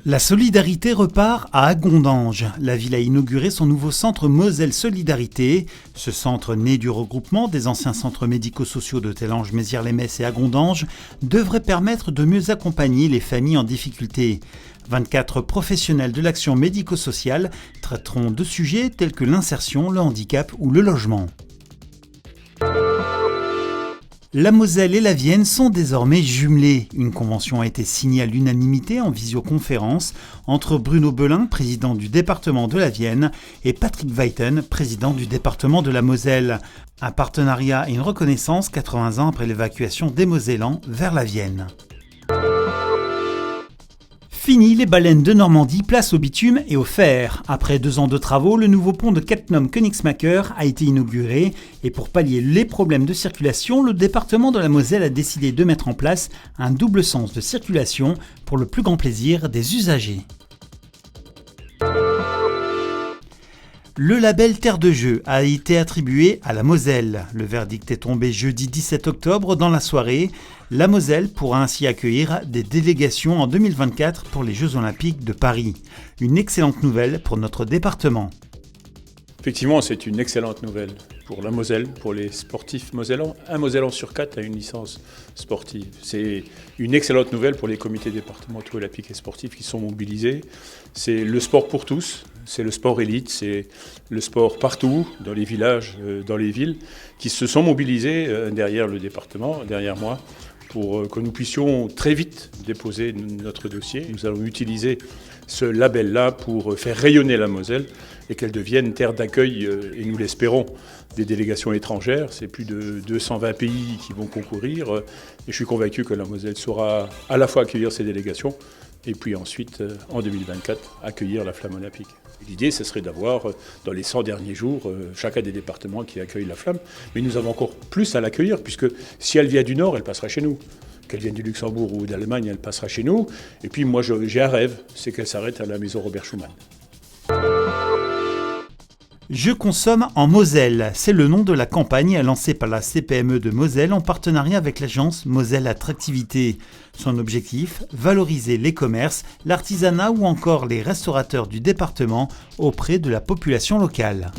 La solidarité repart à Agondange. La ville a inauguré son nouveau centre Moselle Solidarité. Ce centre, né du regroupement des anciens centres médico-sociaux de Tellange, Mézières-les-Messes et Agondange, devrait permettre de mieux accompagner les familles en difficulté. 24 professionnels de l'action médico-sociale traiteront de sujets tels que l'insertion, le handicap ou le logement. La Moselle et la Vienne sont désormais jumelées. Une convention a été signée à l'unanimité en visioconférence entre Bruno Belin, président du département de la Vienne, et Patrick Weiten, président du département de la Moselle. Un partenariat et une reconnaissance 80 ans après l'évacuation des Mosellans vers la Vienne. Fini les baleines de Normandie, place au bitume et au fer. Après 2 ans de travaux, le nouveau pont de Cattenom-Königsmacker a été inauguré et pour pallier les problèmes de circulation, le département de la Moselle a décidé de mettre en place un double sens de circulation pour le plus grand plaisir des usagers. Le label Terre de Jeux a été attribué à la Moselle. Le verdict est tombé jeudi 17 octobre dans la soirée. La Moselle pourra ainsi accueillir des délégations en 2024 pour les Jeux Olympiques de Paris. Une excellente nouvelle pour notre département. Effectivement, c'est une excellente nouvelle pour la Moselle, pour les sportifs mosellans. Un Mosellan sur 4 a une licence sportive. C'est une excellente nouvelle pour les comités départementaux olympiques et sportifs qui sont mobilisés. C'est le sport pour tous, c'est le sport élite, c'est le sport partout, dans les villages, dans les villes, qui se sont mobilisés derrière le département, derrière moi, pour que nous puissions très vite déposer notre dossier. Nous allons utiliser ce label-là pour faire rayonner la Moselle et qu'elle devienne terre d'accueil, et nous l'espérons, des délégations étrangères. C'est plus de 220 pays qui vont concourir et je suis convaincu que la Moselle saura à la fois accueillir ces délégations et puis ensuite, en 2024, accueillir la flamme olympique. L'idée, ce serait d'avoir, dans les 100 derniers jours, chacun des départements qui accueille la flamme. Mais nous avons encore plus à l'accueillir, puisque si elle vient du Nord, elle passera chez nous. Qu'elle vienne du Luxembourg ou d'Allemagne, elle passera chez nous. Et puis moi, j'ai un rêve, c'est qu'elle s'arrête à la maison Robert Schuman. Je consomme en Moselle, c'est le nom de la campagne lancée par la CPME de Moselle en partenariat avec l'agence Moselle Attractivité. Son objectif, valoriser les commerces, l'artisanat ou encore les restaurateurs du département auprès de la population locale.